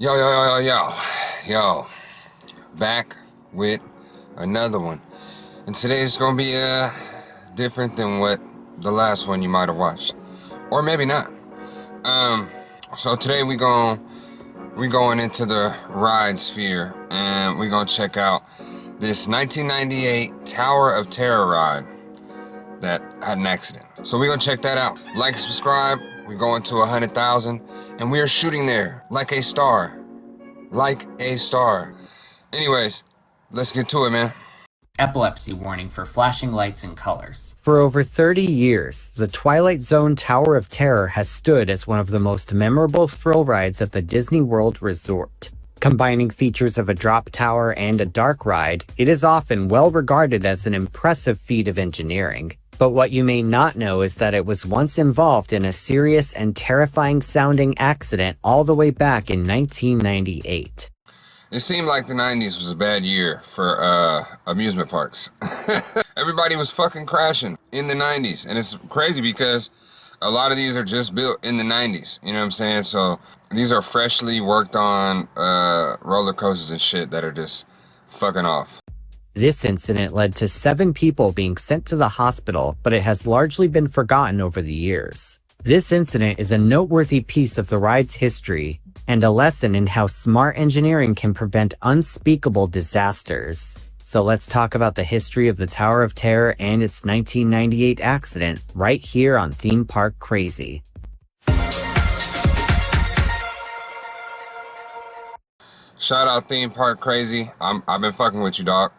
Yo, back with another one. And today's gonna be different than what the last one you might have watched. Or maybe not. So today we going into the ride sphere and we gonna check out this 1998 Tower of Terror ride that had an accident. So we gonna check that out. Like, subscribe, we're going to 100,000 and we are shooting there like a star. Like a star. Anyways, let's get to it, man. Epilepsy warning for flashing lights and colors. For over 30 years, the Twilight Zone Tower of Terror has stood as one of the most memorable thrill rides at the Disney World Resort. Combining features of a drop tower and a dark ride, it is often well regarded as an impressive feat of engineering. But what you may not know is that it was once involved in a serious and terrifying sounding accident all the way back in 1998. It seemed like the 90s was a bad year for amusement parks. Everybody was fucking crashing in the 90s. And it's crazy because a lot of these are just built in the 90s. You know what I'm saying? So these are freshly worked on roller coasters and shit that are just fucking off. This incident led to 7 people being sent to the hospital, but it has largely been forgotten over the years. This incident is a noteworthy piece of the ride's history, and a lesson in how smart engineering can prevent unspeakable disasters. So let's talk about the history of the Tower of Terror and its 1998 accident right here on Theme Park Crazy. Shout out Theme Park Crazy. I've been fucking with you, dog.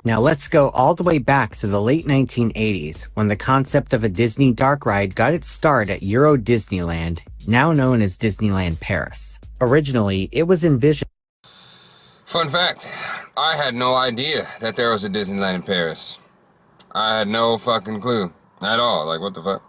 Now let's go all the way back to the late 1980s, when the concept of a Disney dark ride got its start at Euro Disneyland, now known as Disneyland Paris. Originally, it was envisioned. Fun fact, I had no idea that there was a Disneyland in Paris. I had no fucking clue at all. Like, what the fuck?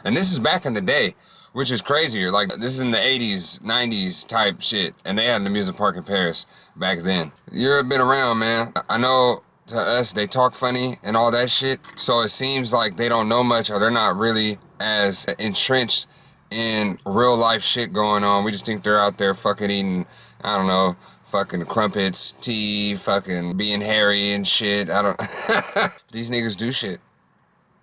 And this is back in the day, which is crazier. Like, this is in the 80s, 90s type shit, and they had an amusement park in Paris back then. Europe been around, man. I know to us, they talk funny and all that shit, so it seems like they don't know much or they're not really as entrenched in real life shit going on. We just think they're out there fucking eating, I don't know, fucking crumpets, tea, fucking being hairy and shit. I don't these niggas do shit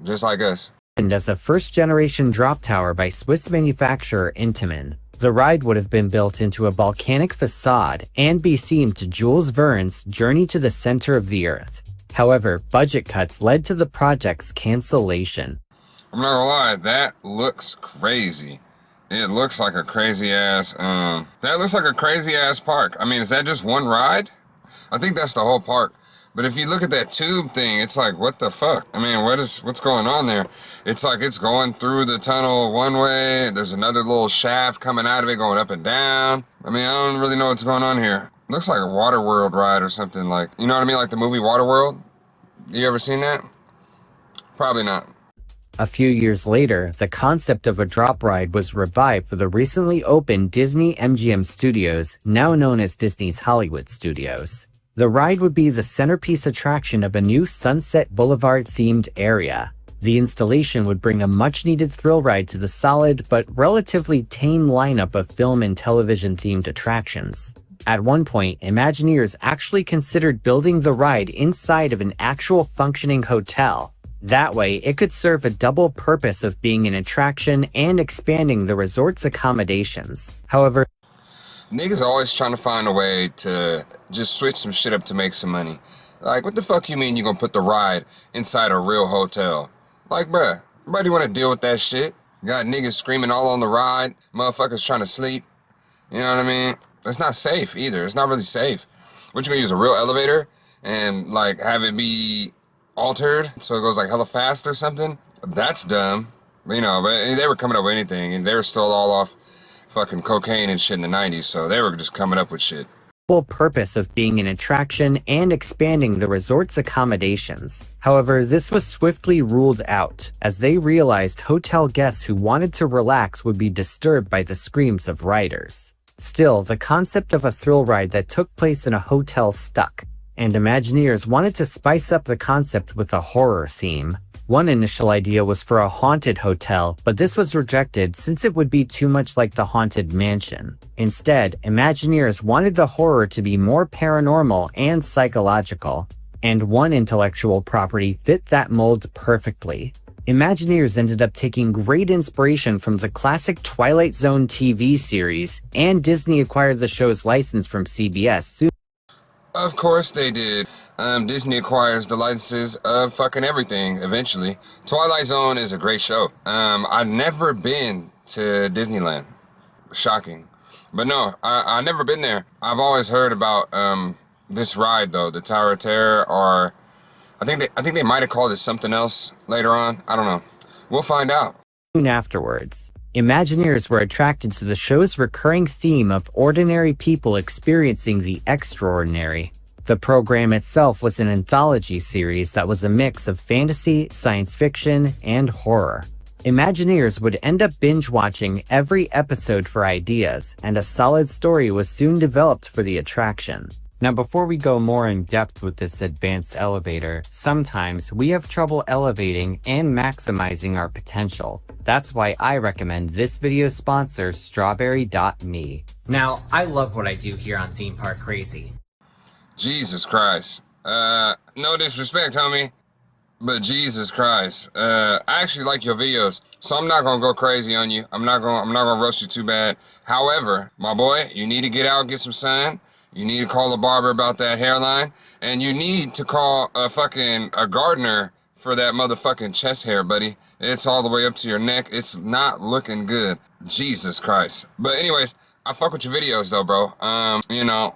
just like us. As a first-generation drop tower by Swiss manufacturer Intamin. The ride would have been built into a volcanic facade and be themed to Jules Verne's Journey to the Center of the Earth. However, budget cuts led to the project's cancellation. I'm not gonna lie, that looks crazy. It looks like a crazy ass, that looks like a crazy ass park. I mean, is that just one ride? I think that's the whole park. But if you look at that tube thing, it's like, what the fuck? I mean, what's going on there? It's like it's going through the tunnel one way. There's another little shaft coming out of it going up and down. I mean, I don't really know what's going on here. Looks like a Waterworld ride or something, like, you know what I mean? Like the movie Waterworld? You ever seen that? Probably not. A few years later, the concept of a drop ride was revived for the recently opened Disney MGM Studios, now known as Disney's Hollywood Studios. The ride would be the centerpiece attraction of a new Sunset Boulevard-themed area. The installation would bring a much-needed thrill ride to the solid but relatively tame lineup of film and television-themed attractions. At one point, Imagineers actually considered building the ride inside of an actual functioning hotel. That way, it could serve a double purpose of being an attraction and expanding the resort's accommodations. However, niggas always trying to find a way to just switch some shit up to make some money. Like, what the fuck you mean you gonna put the ride inside a real hotel? Like, bruh, nobody wanna deal with that shit. Got niggas screaming all on the ride, motherfuckers trying to sleep. You know what I mean? It's not safe either. It's not really safe. What, you gonna use a real elevator and like have it be altered so it goes like hella fast or something? That's dumb. You know, but they were coming up with anything and they were still all off fucking cocaine and shit in the 90s, so they were just coming up with shit. Full purpose of being an attraction and expanding the resort's accommodations. However, this was swiftly ruled out, as they realized hotel guests who wanted to relax would be disturbed by the screams of riders. Still, the concept of a thrill ride that took place in a hotel stuck, and Imagineers wanted to spice up the concept with a horror theme. One initial idea was for a haunted hotel, but this was rejected since it would be too much like the Haunted Mansion. Instead, Imagineers wanted the horror to be more paranormal and psychological, and one intellectual property fit that mold perfectly. Imagineers ended up taking great inspiration from the classic Twilight Zone TV series, and Disney acquired the show's license from CBS soon. Of course they did. Disney acquires the licenses of fucking everything eventually. Twilight Zone is a great show. I've never been to Disneyland. Shocking. But no, I've never been there. I've always heard about this ride though, the Tower of Terror, or I think they might have called it something else later on. I don't know. We'll find out. Soon afterwards, Imagineers were attracted to the show's recurring theme of ordinary people experiencing the extraordinary. The program itself was an anthology series that was a mix of fantasy, science fiction, and horror. Imagineers would end up binge-watching every episode for ideas, and a solid story was soon developed for the attraction. Now before we go more in depth with this advanced elevator, sometimes we have trouble elevating and maximizing our potential. That's why I recommend this video's sponsor, Strawberry.me. Now, I love what I do here on Theme Park Crazy. Jesus Christ. No disrespect, homie, but Jesus Christ. I actually like your videos, so I'm not gonna go crazy on you. I'm not gonna roast you too bad. However, my boy, you need to get out and get some sun. You need to call a barber about that hairline, and you need to call a gardener for that motherfucking chest hair, buddy. It's all the way up to your neck. It's not looking good. Jesus Christ. But anyways, I fuck with your videos though, bro. You know,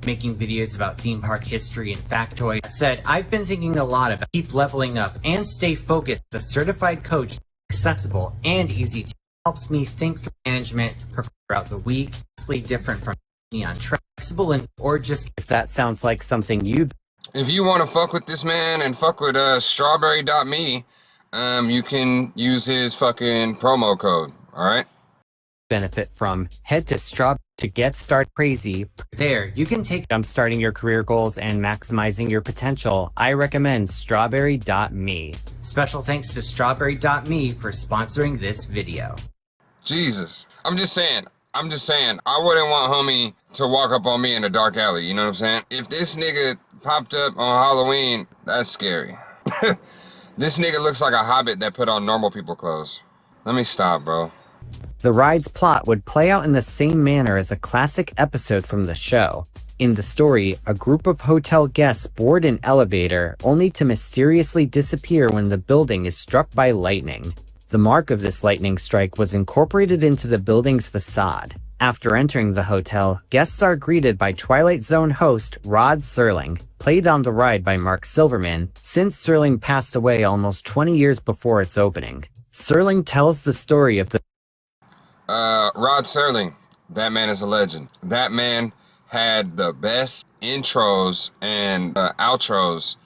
Making videos about theme park history and factoid. That said, I've been thinking a lot about keep leveling up and stay focused. The certified coach, accessible and easy to helps me think through management throughout the week. Vastly different from me on track, flexible and or just If that sounds like something you'd if you want to fuck with this man and fuck with Strawberry.me, you can use his fucking promo code. All right. benefit from, head to Strawberry to get started crazy. there, you can take Jumpstarting your career goals and maximizing your potential, I recommend Strawberry.me. special thanks to Strawberry.me for sponsoring this video. Jesus. I'm just saying, I wouldn't want homie to walk up on me in a dark alley, you know what I'm saying? If this nigga popped up on Halloween, that's scary. This nigga looks like a hobbit that put on normal people clothes. Let me stop, bro. The ride's plot would play out in the same manner as a classic episode from the show. In the story, a group of hotel guests board an elevator only to mysteriously disappear when the building is struck by lightning. The mark of this lightning strike was incorporated into the building's facade. After entering the hotel, guests are greeted by Twilight Zone host Rod Serling, played on the ride by Mark Silverman, since Serling passed away almost 20 years before its opening. Serling tells the story of the Rod Serling, that man is a legend. That man had the best intros and outros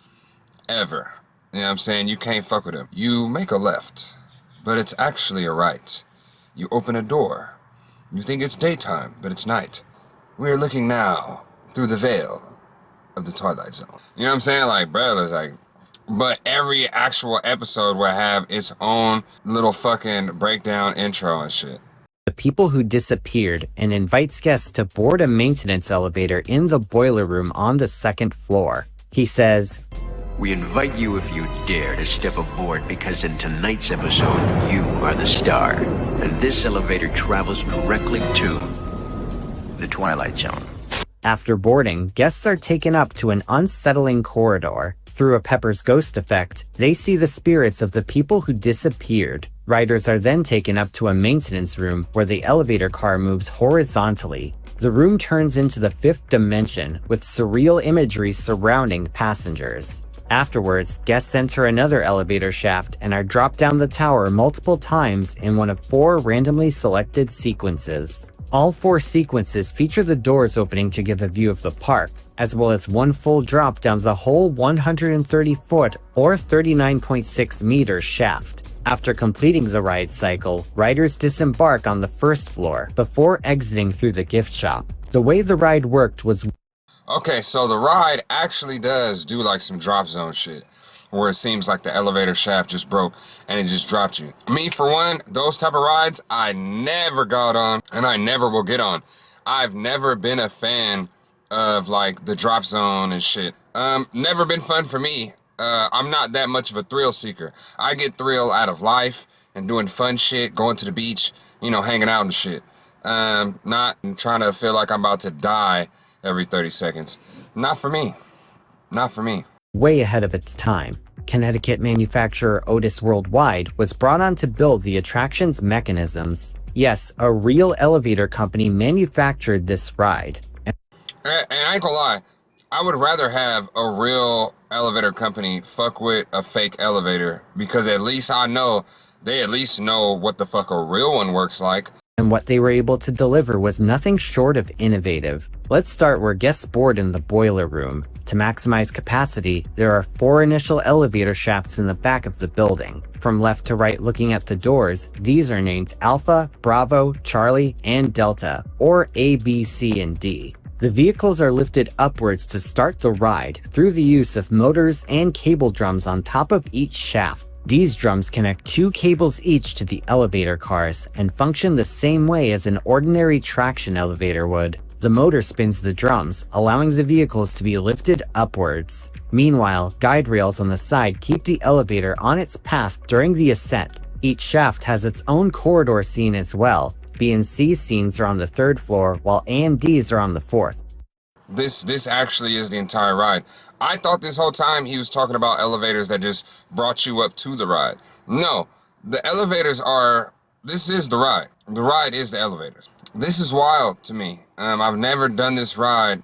ever. You know what I'm saying? You can't fuck with him. You make a left, but it's actually a right. You open a door. You think it's daytime, but it's night. We're looking now through the veil of the Twilight Zone. You know what I'm saying? Like, bro, it's like, but every actual episode will have its own little fucking breakdown intro and shit. people who disappeared and invites guests to board a maintenance elevator in the boiler room on the second floor. He says, "We invite you, if you dare, to step aboard, because in tonight's episode, you are the star. And this elevator travels directly to the Twilight Zone." After boarding, guests are taken up to an unsettling corridor. Through a Pepper's ghost effect, they see the spirits of the people who disappeared. Riders are then taken up to a maintenance room where the elevator car moves horizontally. The room turns into the fifth dimension, with surreal imagery surrounding passengers. Afterwards, guests enter another elevator shaft and are dropped down the tower multiple times in one of 4 randomly selected sequences. All 4 sequences feature the doors opening to give a view of the park, as well as one full drop down the whole 130-foot or 39.6 meter shaft. After completing the ride cycle, riders disembark on the first floor before exiting through the gift shop. The way the ride worked was Okay, so the ride actually does do like some drop zone shit. where it seems like the elevator shaft just broke and it just dropped you. Me, for one, those type of rides, I never got on and I never will get on. I've never been a fan of like the drop zone and shit. Never been fun for me. I'm not that much of a thrill seeker. I get thrill out of life and doing fun shit, going to the beach, you know, hanging out and shit. Not trying to feel like I'm about to die every 30 seconds. Not for me. Not for me. Way ahead of its time, Connecticut manufacturer Otis Worldwide was brought on to build the attraction's mechanisms. Yes, a real elevator company manufactured this ride. And I ain't gonna lie, I would rather have a real elevator company fuck with a fake elevator, because at least I know they at least know what the fuck a real one works like. And what they were able to deliver was nothing short of innovative. Let's start where guests board in the boiler room. To maximize capacity, there are 4 initial elevator shafts in the back of the building. From left to right looking at the doors, these are named Alpha, Bravo, Charlie, and Delta, or A, B, C, and D. The vehicles are lifted upwards to start the ride through the use of motors and cable drums on top of each shaft. These drums connect 2 cables each to the elevator cars and function the same way as an ordinary traction elevator would. The motor spins the drums, allowing the vehicles to be lifted upwards. Meanwhile, guide rails on the side keep the elevator on its path during the ascent. Each shaft has its own corridor scene as well. B and C scenes are on the 3rd floor, while A and D's are on the 4th. This actually is the entire ride. I thought this whole time he was talking about elevators that just brought you up to the ride. No, the elevators are, this is the ride. The ride is the elevators. This is wild to me. I've never done this ride.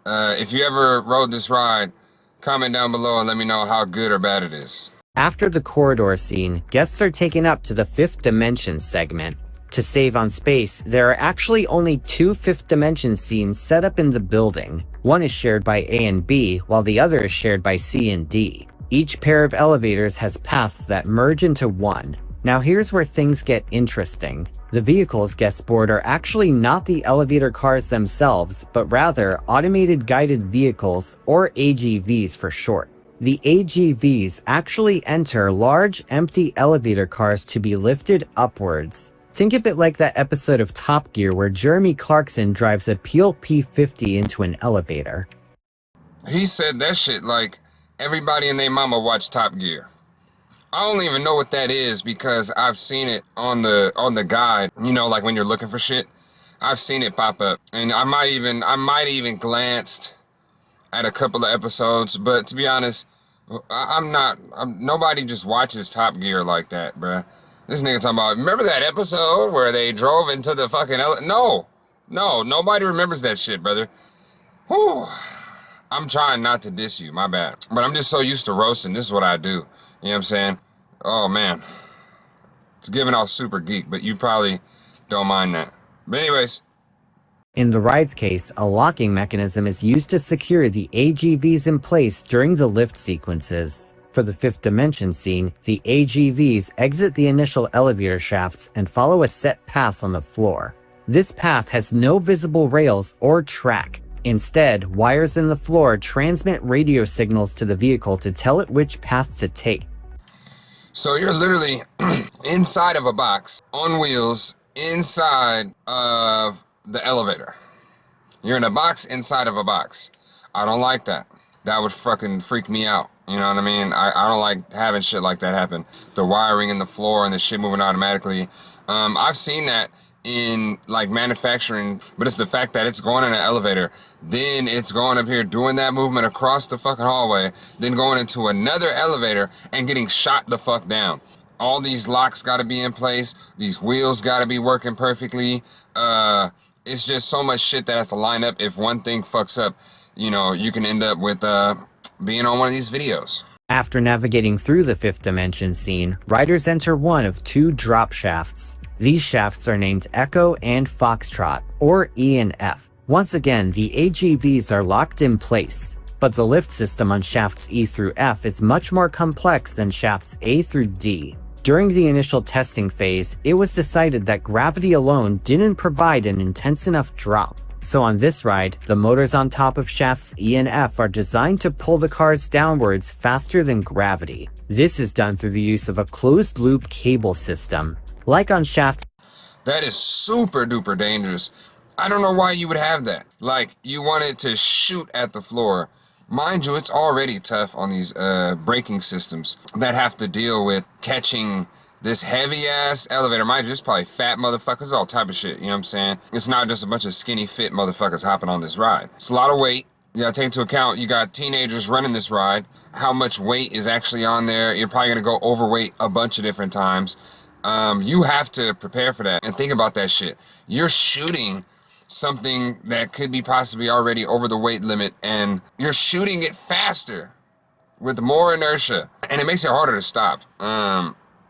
If you ever rode this ride, comment down below and let me know how good or bad it is. After the corridor scene, guests are taken up to the 5th dimension segment. To save on space, there are actually only 2 5th dimension scenes set up in the building. One is shared by A and B, while the other is shared by C and D. Each pair of elevators has paths that merge into one. Now here's where things get interesting. The vehicles guests board are actually not the elevator cars themselves, but rather automated guided vehicles, or AGVs for short. The AGVs actually enter large, empty elevator cars to be lifted upwards. Think of it like that episode of Top Gear where Jeremy Clarkson drives a Peel P50 into an elevator. He said that shit like everybody and their mama watched Top Gear. I don't even know what that is because I've seen it on the guide, you know, like when you're looking for shit. I've seen it pop up, and I might even glanced at a couple of episodes, but to be honest, nobody just watches Top Gear like that, bruh. This nigga talking about, remember that episode where they drove into the fucking No, nobody remembers that shit, brother. Whew. I'm trying not to diss you, my bad. But I'm just so used to roasting, this is what I do. You know what I'm saying? Oh, man. It's giving off super geek, but you probably don't mind that. But anyways. In the ride's case, a locking mechanism is used to secure the AGVs in place during the lift sequences. For the 5th dimension scene, the AGVs exit the initial elevator shafts and follow a set path on the floor. This path has no visible rails or track. Instead, wires in the floor transmit radio signals to the vehicle to tell it which path to take. So you're literally inside of a box, on wheels, inside of the elevator. You're in a box inside of a box. I don't like that. That would fucking freak me out. You know what I mean? I don't like having shit like that happen. The wiring in the floor and the shit moving automatically. I've seen that in like manufacturing, but it's the fact that it's going in an elevator, then it's going up here doing that movement across the fucking hallway, then going into another elevator and getting shot the fuck down. All these locks gotta be in place. These wheels gotta be working perfectly. It's just so much shit that has to line up. If one thing fucks up, you know, you can end up with being on one of these videos. After navigating through the 5th dimension scene, riders enter one of 2 drop shafts. These shafts are named Echo and Foxtrot, or E and F. Once again, the AGVs are locked in place, but the lift system on shafts E through F is much more complex than shafts A through D. During the initial testing phase, it was decided that gravity alone didn't provide an intense enough drop. So on this ride, the motors on top of shafts E and F are designed to pull the cars downwards faster than gravity. This is done through the use of a closed-loop cable system. Like on shafts, That is super duper dangerous. I don't know why you would have that. Like, you want it to shoot at the floor. Mind you, it's already tough on these braking systems that have to deal with catching this heavy ass elevator. Mind you, it's probably fat motherfuckers, all type of shit, you know what I'm saying? It's not just a bunch of skinny fit motherfuckers hopping on this ride. It's a lot of weight. You gotta take into account, you got teenagers running this ride, how much weight is actually on there. You're probably gonna go overweight a bunch of different times. You have to prepare for that and think about that shit. You're shooting something that could be possibly already over the weight limit, and you're shooting it faster with more inertia, and it makes it harder to stop.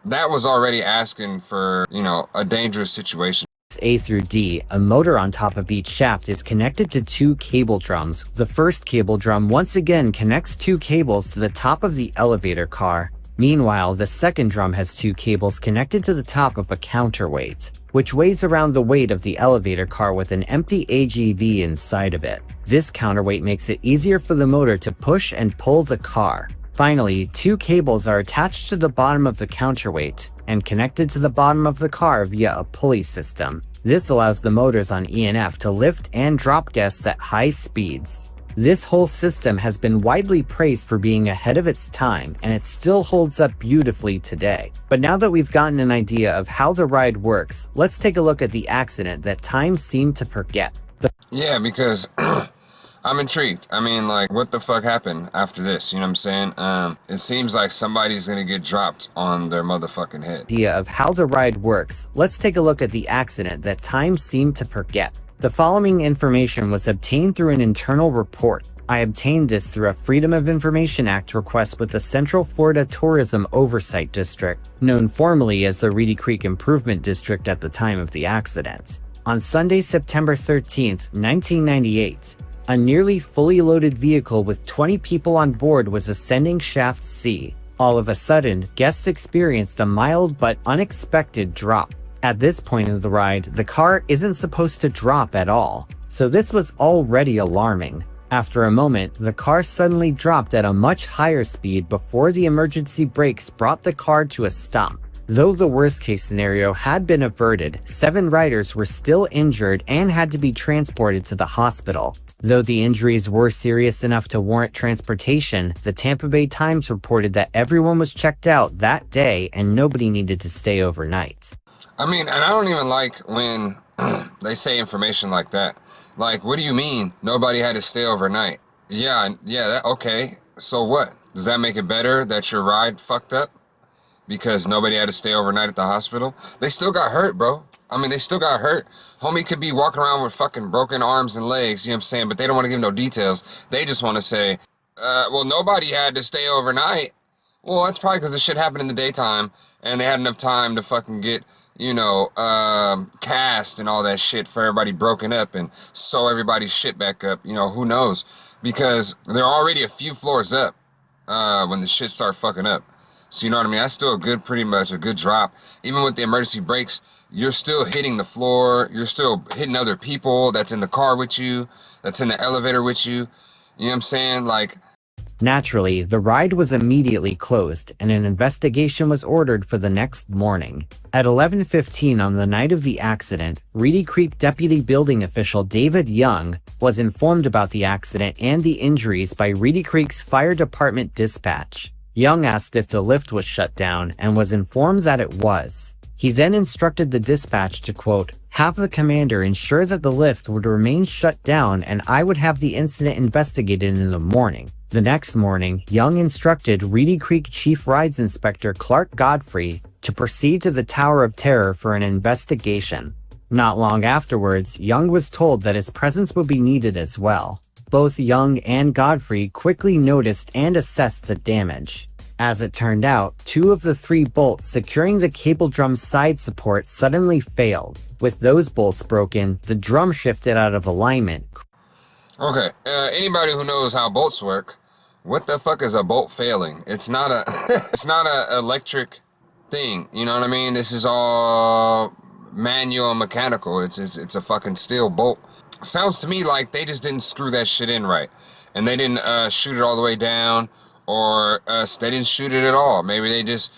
That was already asking for, you know, a dangerous situation. A through D, a motor on top of each shaft is connected to 2 cable drums. The first cable drum once again connects 2 cables to the top of the elevator car. Meanwhile, the second drum has 2 cables connected to the top of a counterweight, which weighs around the weight of the elevator car with an empty AGV inside of it. This counterweight makes it easier for the motor to push and pull the car. Finally, 2 cables are attached to the bottom of the counterweight and connected to the bottom of the car via a pulley system. This allows the motors on E and F to lift and drop guests at high speeds. This whole system has been widely praised for being ahead of its time, and it still holds up beautifully today. But now that we've gotten an idea of how the ride works, let's take a look at the accident that time seemed to forget. Yeah, because I'm intrigued. I mean, like, what the fuck happened after this? You know what I'm saying? It seems like somebody's gonna get dropped on their motherfucking head. Idea of how the ride works, let's take a look at the accident that time seemed to forget. The following information was obtained through an internal report. I obtained this through a Freedom of Information Act request with the Central Florida Tourism Oversight District, known formally as the Reedy Creek Improvement District at the time of the accident. On Sunday, September 13th, 1998, a nearly fully loaded vehicle with 20 people on board was ascending Shaft C. All of a sudden, guests experienced a mild but unexpected drop. At this point of the ride, the car isn't supposed to drop at all, so this was already alarming. After a moment, the car suddenly dropped at a much higher speed before the emergency brakes brought the car to a stop. Though the worst-case scenario had been averted, 7 riders were still injured and had to be transported to the hospital. Though the injuries were serious enough to warrant transportation, the Tampa Bay Times reported that everyone was checked out that day and nobody needed to stay overnight. I mean, and I don't even like when they say information like that. Like, what do you mean nobody had to stay overnight? Yeah, okay. So what? Does that make it better that your ride fucked up? Because nobody had to stay overnight at the hospital? They still got hurt, bro. I mean, they still got hurt. Homie could be walking around with fucking broken arms and legs, you know what I'm saying? But they don't want to give no details. They just want to say, well, nobody had to stay overnight. Well, that's probably because the shit happened in the daytime and they had enough time to fucking get, you know, cast and all that shit for everybody broken up and sew everybody's shit back up. You know, who knows? Because they're already a few floors up when the shit start fucking up. So you know what I mean? That's still pretty much a good drop. Even with the emergency brakes, you're still hitting the floor. You're still hitting other people that's in the car with you, that's in the elevator with you. You know what I'm saying? Like, naturally, the ride was immediately closed and an investigation was ordered for the next morning. At 11:15 on the night of the accident, Reedy Creek Deputy Building Official David Young was informed about the accident and the injuries by Reedy Creek's Fire Department dispatch. Young asked if the lift was shut down and was informed that it was. He then instructed the dispatch to, quote, have the commander ensure that the lift would remain shut down and I would have the incident investigated in the morning. The next morning, Young instructed Reedy Creek Chief Rides Inspector Clark Godfrey to proceed to the Tower of Terror for an investigation. Not long afterwards, Young was told that his presence would be needed as well. Both Young and Godfrey quickly noticed and assessed the damage. As it turned out, 2 of the 3 bolts securing the cable drum's side support suddenly failed. With those bolts broken, the drum shifted out of alignment. okay, anybody who knows how bolts work, what the fuck is a bolt failing? It's not a, it's not a electric thing. You know what I mean? This is all manual and mechanical. It's a fucking steel bolt. Sounds to me like they just didn't screw that shit in right. And they didn't shoot it all the way down, or they didn't shoot it at all. Maybe they just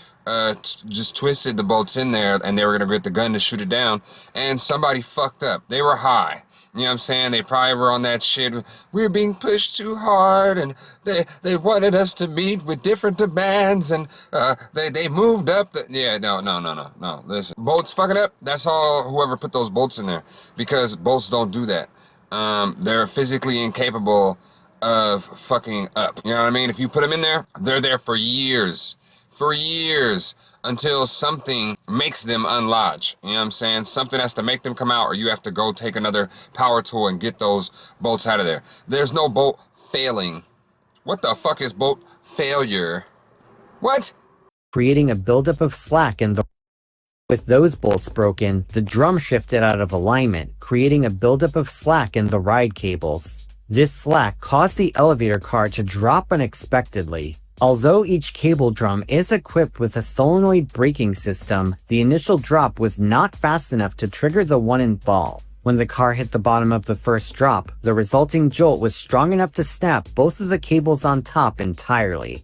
twisted the bolts in there, and they were gonna get the gun to shoot it down, and somebody fucked up. They were high. You know what I'm saying? They probably were on that shit. We're being pushed too hard, and they wanted us to meet with different demands, and they moved up. No. Listen, bolts fucking up. That's all. Whoever put those bolts in there, because bolts don't do that. They're physically incapable of fucking up. You know what I mean? If you put them in there, they're there for years. For years, until something makes them unlodge. You know what I'm saying? Something has to make them come out, or you have to go take another power tool and get those bolts out of there. There's no bolt failing. What the fuck is bolt failure? What? Creating a buildup of slack in the... With those bolts broken, the drum shifted out of alignment, creating a buildup of slack in the ride cables. This slack caused the elevator car to drop unexpectedly. Although each cable drum is equipped with a solenoid braking system, the initial drop was not fast enough to trigger the one involved. When the car hit the bottom of the first drop, the resulting jolt was strong enough to snap both of the cables on top entirely.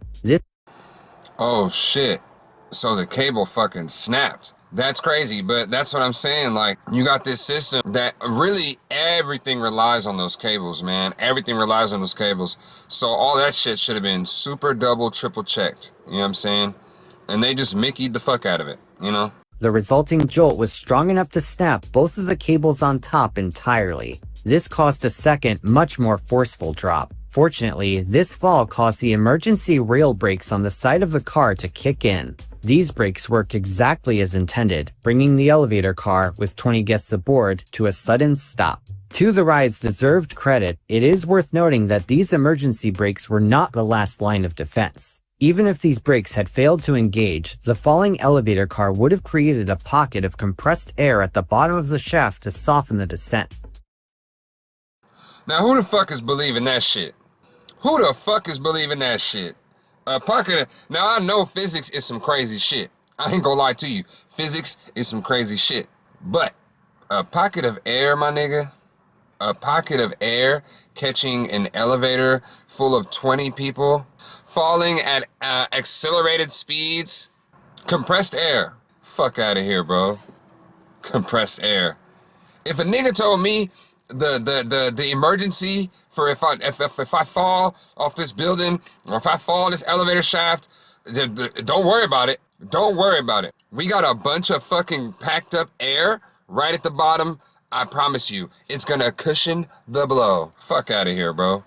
Oh shit. So the cable fucking snapped. That's crazy, but that's what I'm saying. Like, you got this system that really everything relies on those cables, man. Everything relies on those cables. So all that shit should have been super double, triple checked. You know what I'm saying? And they just Mickey'd the fuck out of it, you know? The resulting jolt was strong enough to snap both of the cables on top entirely. This caused a second, much more forceful drop. Fortunately, this fall caused the emergency rail brakes on the side of the car to kick in. These brakes worked exactly as intended, bringing the elevator car, with 20 guests aboard, to a sudden stop. To the ride's deserved credit, it is worth noting that these emergency brakes were not the last line of defense. Even if these brakes had failed to engage, the falling elevator car would have created a pocket of compressed air at the bottom of the shaft to soften the descent. Now who the fuck is believing that shit? Who the fuck is believing that shit? Now I know physics is some crazy shit. I ain't gonna lie to you. Physics is some crazy shit. But a pocket of air, my nigga, a pocket of air catching an elevator full of 20 people, falling at accelerated speeds, compressed air. Fuck out of here, bro. Compressed air. If a nigga told me the emergency for if I fall off this building, or if I fall in this elevator shaft, don't worry about it. Don't worry about it. We got a bunch of fucking packed up air right at the bottom. I promise you, it's gonna cushion the blow. Fuck out of here, bro.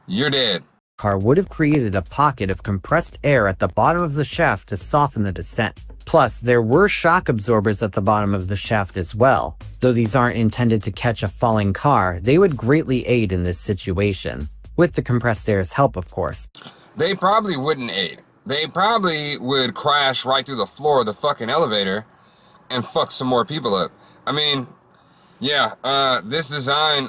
You're dead. Car would have created a pocket of compressed air at the bottom of the shaft to soften the descent. Plus, there were shock absorbers at the bottom of the shaft as well. Though these aren't intended to catch a falling car, they would greatly aid in this situation. With the compressed air's help, of course. They probably wouldn't aid. They probably would crash right through the floor of the fucking elevator and fuck some more people up. I mean, yeah, this design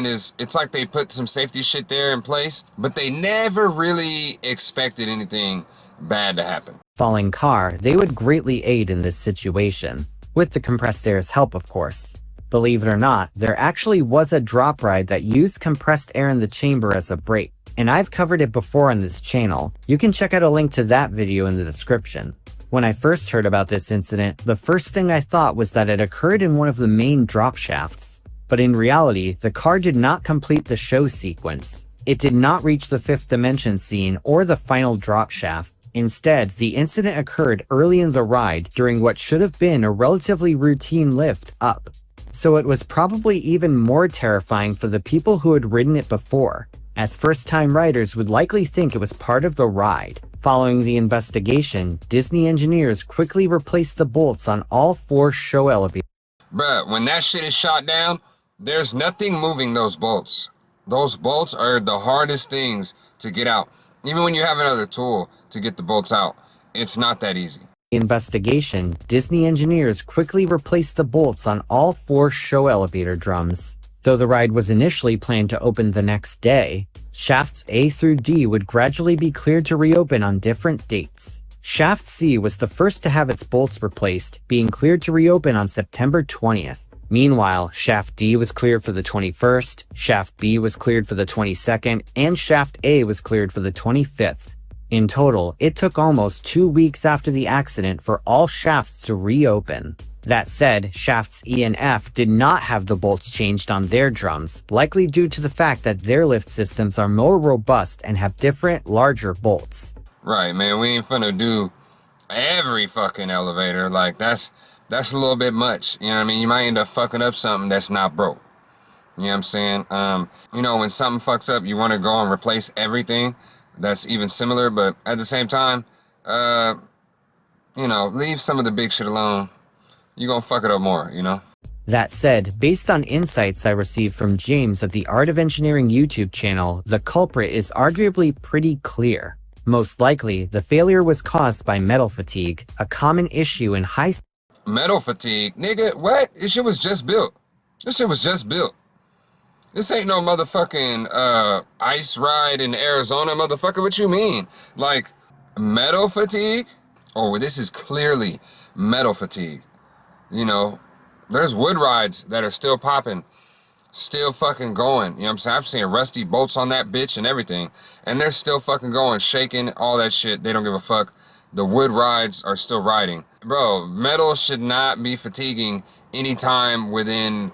is, it's like they put some safety shit there in place, but they never really expected anything bad to happen. Falling car, they would greatly aid in this situation. With the compressed air's help, of course. Believe it or not, there actually was a drop ride that used compressed air in the chamber as a brake, and I've covered it before on this channel. You can check out a link to that video in the description. When I first heard about this incident, the first thing I thought was that it occurred in one of the main drop shafts. But in reality, the car did not complete the show sequence. It did not reach the fifth dimension scene or the final drop shaft. Instead, the incident occurred early in the ride during what should have been a relatively routine lift up. So it was probably even more terrifying for the people who had ridden it before, as first-time riders would likely think it was part of the ride. Following the investigation, Disney engineers quickly replaced the bolts on all 4 show elevators. Bruh, when that shit is shot down, there's nothing moving those bolts. Those bolts are the hardest things to get out. Even when you have another tool to get the bolts out, it's not that easy. Investigation, Disney engineers quickly replaced the bolts on all 4 show elevator drums. Though the ride was initially planned to open the next day, shafts A through D would gradually be cleared to reopen on different dates. Shaft C was the first to have its bolts replaced, being cleared to reopen on September 20th. Meanwhile, Shaft D was cleared for the 21st, Shaft B was cleared for the 22nd, and Shaft A was cleared for the 25th. In total, it took almost 2 weeks after the accident for all shafts to reopen. That said, shafts E and F did not have the bolts changed on their drums, likely due to the fact that their lift systems are more robust and have different, larger bolts. Right, man, we ain't finna do every fucking elevator. Like, that's a little bit much. You know what I mean? You might end up fucking up something that's not broke. You know what I'm saying? You know, when something fucks up, you want to go and replace everything that's even similar, but at the same time, you know, leave some of the big shit alone. You're gonna fuck it up more, you know? That said, based on insights I received from James at the Art of Engineering YouTube channel, the culprit is arguably pretty clear. Most likely, the failure was caused by metal fatigue, a common issue in high... Metal fatigue? Nigga, what? This shit was just built. This shit was just built. This ain't no motherfucking ice ride in Arizona, motherfucker. What you mean? Like, metal fatigue? Oh, this is clearly metal fatigue. You know, there's wood rides that are still popping, still fucking going. You know what I'm saying? I've seen rusty bolts on that bitch and everything, and they're still fucking going, shaking, all that shit. They don't give a fuck. The wood rides are still riding. Bro, metal should not be fatiguing anytime within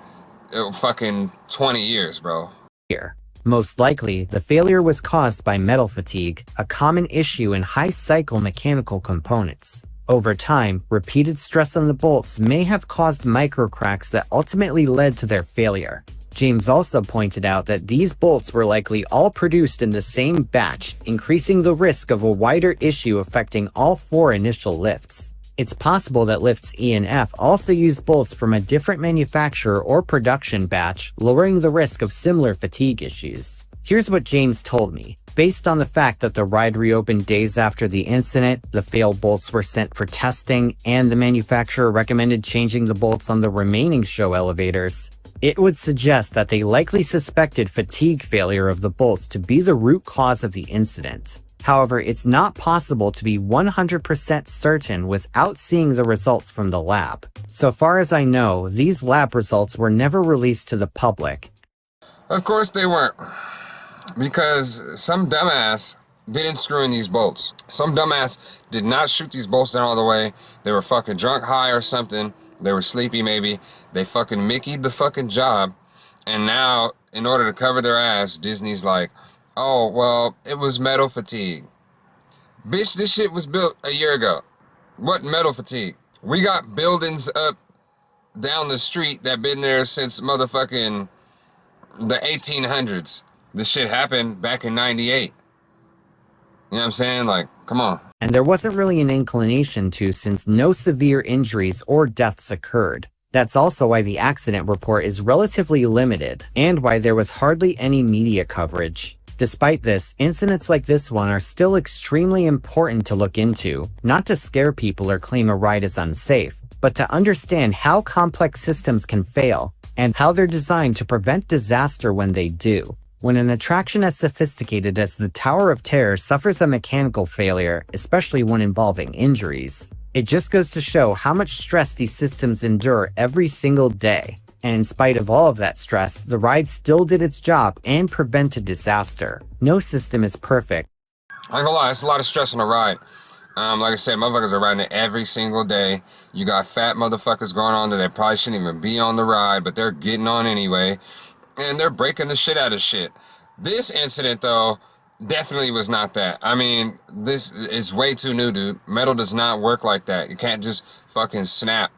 fucking 20 years, bro. Here. Most likely, the failure was caused by metal fatigue, a common issue in high-cycle mechanical components. Over time, repeated stress on the bolts may have caused microcracks that ultimately led to their failure. James also pointed out that these bolts were likely all produced in the same batch, increasing the risk of a wider issue affecting all 4 initial lifts. It's possible that lifts E and F also use bolts from a different manufacturer or production batch, lowering the risk of similar fatigue issues. Here's what James told me. Based on the fact that the ride reopened days after the incident, the failed bolts were sent for testing, and the manufacturer recommended changing the bolts on the remaining show elevators, it would suggest that they likely suspected fatigue failure of the bolts to be the root cause of the incident. However, it's not possible to be 100% certain without seeing the results from the lab. So far as I know, these lab results were never released to the public. Of course they weren't. Because some dumbass didn't screw in these bolts. Some dumbass did not shoot these bolts down all the way. They were fucking drunk, high, or something. They were sleepy, maybe. They fucking Mickey'd the fucking job. And now, in order to cover their ass, Disney's like, oh, well, it was metal fatigue. Bitch, this shit was built a year ago. What metal fatigue? We got buildings up down the street that been there since motherfucking the 1800s. This shit happened back in 98. You know what I'm saying? Like, come on. And there wasn't really an inclination to, since no severe injuries or deaths occurred. That's also why the accident report is relatively limited, and why there was hardly any media coverage. Despite this, incidents like this one are still extremely important to look into, not to scare people or claim a ride is unsafe, but to understand how complex systems can fail, and how they're designed to prevent disaster when they do. When an attraction as sophisticated as the Tower of Terror suffers a mechanical failure, especially one involving injuries, it just goes to show how much stress these systems endure every single day. And in spite of all of that stress, the ride still did its job and prevented disaster. No system is perfect. I ain't gonna lie, it's a lot of stress on the ride. Like I said, motherfuckers are riding it every single day. You got fat motherfuckers going on that they probably shouldn't even be on the ride, but they're getting on anyway. And they're breaking the shit out of shit. This incident, though, definitely was not that. I mean, this is way too new, dude. Metal does not work like that. You can't just fucking snap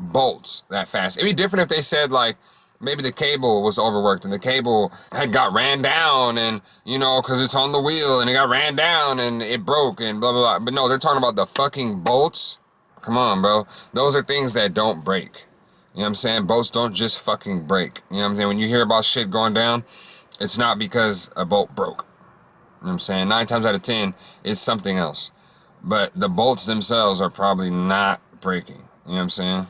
bolts that fast. It'd be different if they said, like, maybe the cable was overworked and the cable had got ran down and, you know, because it's on the wheel and it got ran down and it broke and blah, blah, blah. But no, they're talking about the fucking bolts. Come on, bro. Those are things that don't break. You know what I'm saying? Bolts don't just fucking break. You know what I'm saying? When you hear about shit going down, it's not because a bolt broke. You know what I'm saying? 9 times out of 10, it's something else. But the bolts themselves are probably not breaking. You know what I'm saying?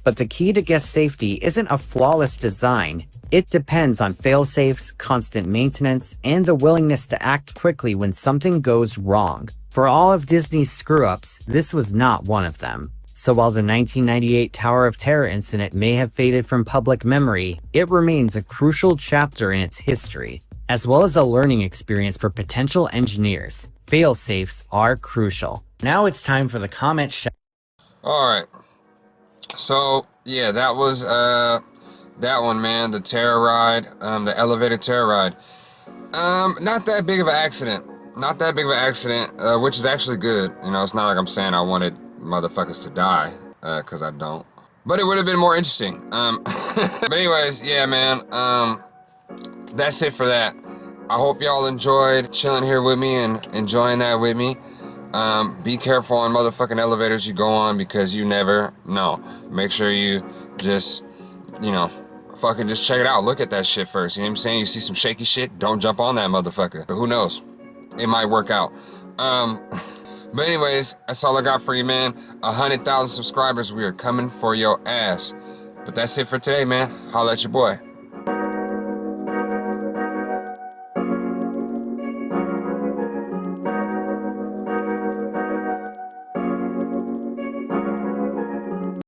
But the key to guest safety isn't a flawless design. It depends on fail-safes, constant maintenance, and the willingness to act quickly when something goes wrong. For all of Disney's screw-ups, this was not one of them. So while the 1998 Tower of Terror incident may have faded from public memory, it remains a crucial chapter in its history, as well as a learning experience for potential engineers. Fail-safes are crucial. Now it's time for the comment shout. Alright. So, yeah, that was, that one, man. The terror ride, the elevator terror ride. Not that big of an accident. Not that big of an accident, which is actually good. You know, it's not like I'm saying I wanted motherfuckers to die, cause I don't. But it would have been more interesting. But anyways, yeah, man, that's it for that. I hope y'all enjoyed chilling here with me and enjoying that with me. Be careful on motherfucking elevators you go on because you never know. Make sure you just, you know, fucking just check it out. Look at that shit first. You know what I'm saying? You see some shaky shit, don't jump on that motherfucker. But who knows? It might work out. But anyways, that's all I got for you, man. 100,000 subscribers. We are coming for your ass. But that's it for today, man. Holla at your boy.